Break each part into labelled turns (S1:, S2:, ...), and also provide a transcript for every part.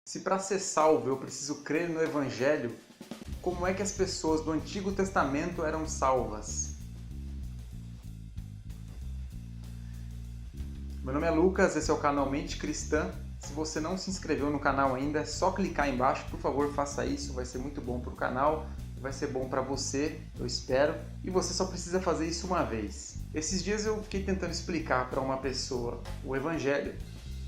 S1: Se para ser salvo eu preciso crer no Evangelho, como é que as pessoas do Antigo Testamento eram salvas? Meu nome é Lucas, esse é o canal Mente Cristã. Se você não se inscreveu no canal ainda, é só clicar aí embaixo, por favor, faça isso, vai ser muito bom para o canal, vai ser bom para você, eu espero, e você só precisa fazer isso uma vez. Esses dias eu fiquei tentando explicar para uma pessoa o Evangelho,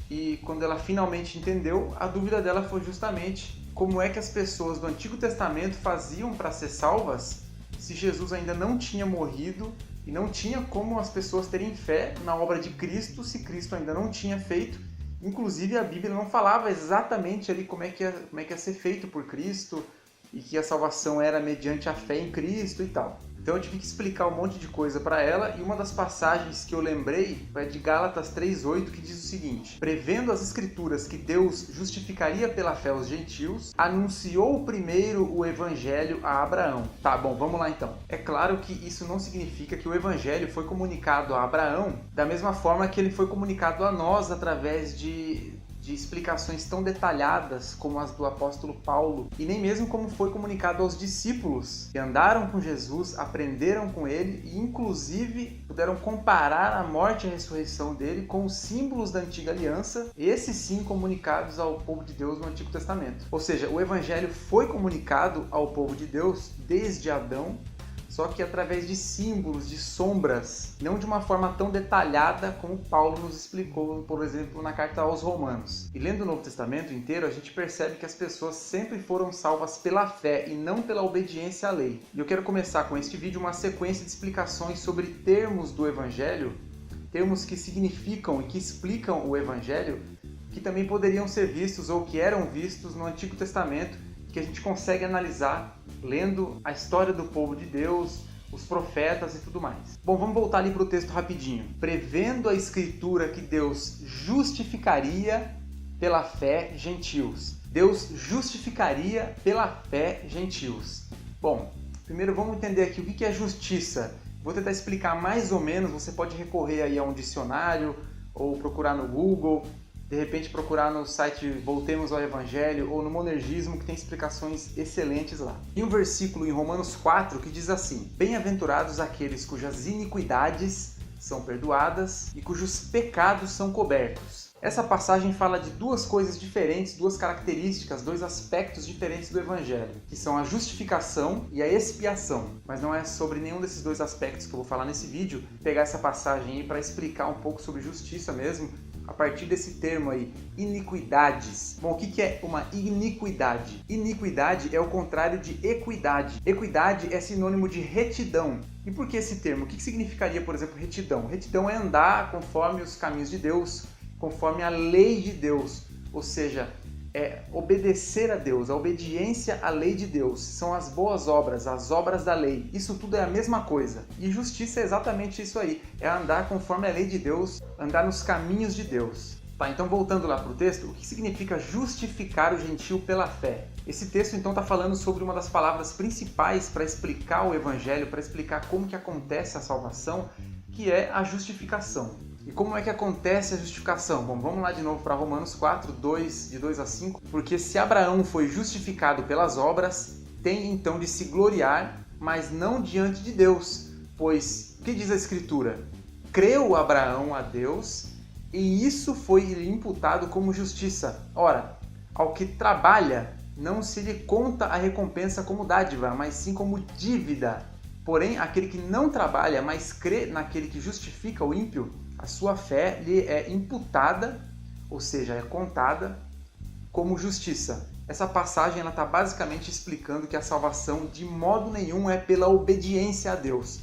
S1: e quando ela finalmente entendeu, a dúvida dela foi justamente como é que as pessoas do Antigo Testamento faziam para ser salvas se Jesus ainda não tinha morrido e não tinha como as pessoas terem fé na obra de Cristo se Cristo ainda não tinha feito. Inclusive a Bíblia não falava exatamente ali como é que ia ser feito por Cristo e que a salvação era mediante a fé em Cristo e tal. Então eu tive que explicar um monte de coisa para ela, e uma das passagens que eu lembrei é de Gálatas 3:8, que diz o seguinte: prevendo as escrituras que Deus justificaria pela fé os gentios, anunciou primeiro o evangelho a Abraão. Tá bom, vamos lá então. É claro que isso não significa que o evangelho foi comunicado a Abraão da mesma forma que ele foi comunicado a nós através de explicações tão detalhadas como as do apóstolo Paulo, e nem mesmo como foi comunicado aos discípulos que andaram com Jesus, aprenderam com ele e inclusive puderam comparar a morte e a ressurreição dele com os símbolos da antiga aliança, esses sim comunicados ao povo de Deus no Antigo Testamento. Ou seja, o evangelho foi comunicado ao povo de Deus desde Adão, só que através de símbolos, de sombras, não de uma forma tão detalhada como Paulo nos explicou, por exemplo, na carta aos Romanos. E lendo o Novo Testamento inteiro, a gente percebe que as pessoas sempre foram salvas pela fé e não pela obediência à lei. E eu quero começar com este vídeo uma sequência de explicações sobre termos do Evangelho, termos que significam e que explicam o Evangelho, que também poderiam ser vistos ou que eram vistos no Antigo Testamento, que a gente consegue analisar lendo a história do povo de Deus, os profetas e tudo mais. Bom, vamos voltar ali para o texto rapidinho. Prevendo a escritura que Deus justificaria pela fé gentios. Deus justificaria pela fé gentios. Bom, primeiro vamos entender aqui o que é justiça. Vou tentar explicar mais ou menos, você pode recorrer aí a um dicionário ou procurar no Google, de repente procurar no site Voltemos ao Evangelho ou no Monergismo, que tem explicações excelentes lá. Tem um versículo em Romanos 4 que diz assim: bem-aventurados aqueles cujas iniquidades são perdoadas e cujos pecados são cobertos. Essa passagem fala de duas coisas diferentes, duas características, dois aspectos diferentes do Evangelho, que são a justificação e a expiação. Mas não é sobre nenhum desses dois aspectos que eu vou falar nesse vídeo. Vou pegar essa passagem aí para explicar um pouco sobre justiça mesmo, a partir desse termo aí, iniquidades. Bom, o que é uma iniquidade? Iniquidade é o contrário de equidade. Equidade é sinônimo de retidão. E por que esse termo? O que significaria, por exemplo, retidão? Retidão é andar conforme os caminhos de Deus, conforme a lei de Deus. Ou seja, é obedecer a Deus, a obediência à lei de Deus. São as boas obras, as obras da lei. Isso tudo é a mesma coisa. E justiça é exatamente isso aí. É andar conforme a lei de Deus, andar nos caminhos de Deus. Tá, então voltando lá para o texto, o que significa justificar o gentio pela fé? Esse texto então está falando sobre uma das palavras principais para explicar o Evangelho, para explicar como que acontece a salvação, que é a justificação. E como é que acontece a justificação? Bom, vamos lá de novo para Romanos 4, de 2 a 5. Porque se Abraão foi justificado pelas obras, tem então de se gloriar, mas não diante de Deus. Pois, o que diz a Escritura? Creu Abraão a Deus, e isso foi lhe imputado como justiça. Ora, ao que trabalha, não se lhe conta a recompensa como dádiva, mas sim como dívida. Porém, aquele que não trabalha, mas crê naquele que justifica o ímpio, a sua fé lhe é imputada, ou seja, é contada como justiça. Essa passagem está basicamente explicando que a salvação de modo nenhum é pela obediência a Deus.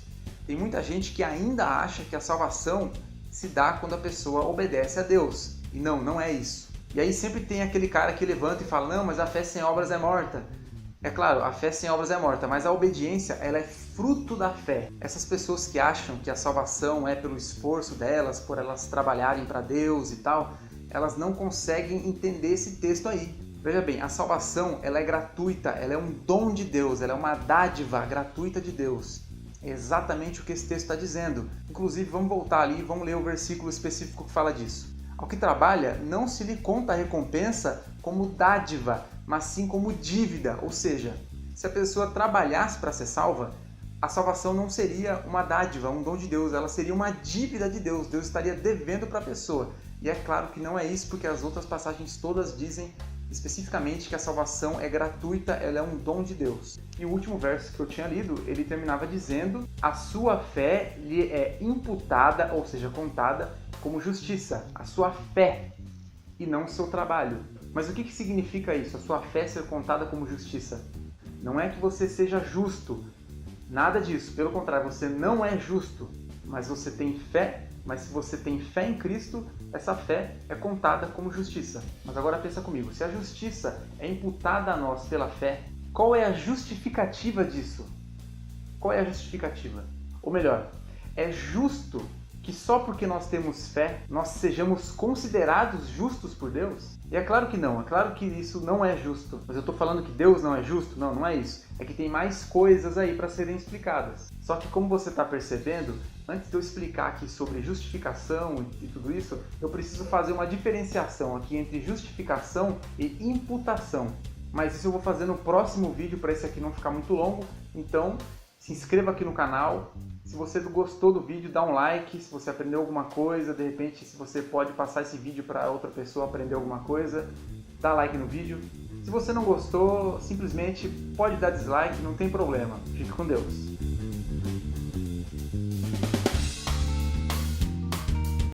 S1: Tem muita gente que ainda acha que a salvação se dá quando a pessoa obedece a Deus. E não é isso. E aí sempre tem aquele cara que levanta e fala: não, mas a fé sem obras é morta. É claro, a fé sem obras é morta, mas a obediência, ela é fruto da fé. Essas pessoas que acham que a salvação é pelo esforço delas, por elas trabalharem para Deus e tal, elas não conseguem entender esse texto aí. Veja bem, a salvação, ela é gratuita, ela é um dom de Deus, ela é uma dádiva gratuita de Deus. É exatamente o que esse texto está dizendo. Inclusive, vamos voltar ali e vamos ler o versículo específico que fala disso. Ao que trabalha, não se lhe conta a recompensa como dádiva, mas sim como dívida. Ou seja, se a pessoa trabalhasse para ser salva, a salvação não seria uma dádiva, um dom de Deus, ela seria uma dívida de Deus. Deus estaria devendo para a pessoa. E é claro que não é isso, porque as outras passagens todas dizem especificamente que a salvação é gratuita, ela é um dom de Deus. E o último verso que eu tinha lido, ele terminava dizendo: a sua fé lhe é imputada, ou seja, contada como justiça. A sua fé e não o seu trabalho. Mas o que significa isso? A sua fé ser contada como justiça? Não é que você seja justo, nada disso. Pelo contrário, você não é justo, mas você tem fé. Mas se você tem fé em Cristo, essa fé é contada como justiça. Mas agora pensa comigo, se a justiça é imputada a nós pela fé, qual é a justificativa disso? Qual é a justificativa? Ou melhor, é justo que só porque nós temos fé, nós sejamos considerados justos por Deus? E é claro que não, é claro que isso não é justo. Mas eu estou falando que Deus não é justo? Não, não é isso. É que tem mais coisas aí para serem explicadas. Só que como você está percebendo, antes de eu explicar aqui sobre justificação e tudo isso, eu preciso fazer uma diferenciação aqui entre justificação e imputação. Mas isso eu vou fazer no próximo vídeo, para esse aqui não ficar muito longo. Então, se inscreva aqui no canal. Se você gostou do vídeo, dá um like. Se você aprendeu alguma coisa, de repente, se você pode passar esse vídeo para outra pessoa aprender alguma coisa, dá like no vídeo. Se você não gostou, simplesmente pode dar dislike, não tem problema. Fique com Deus.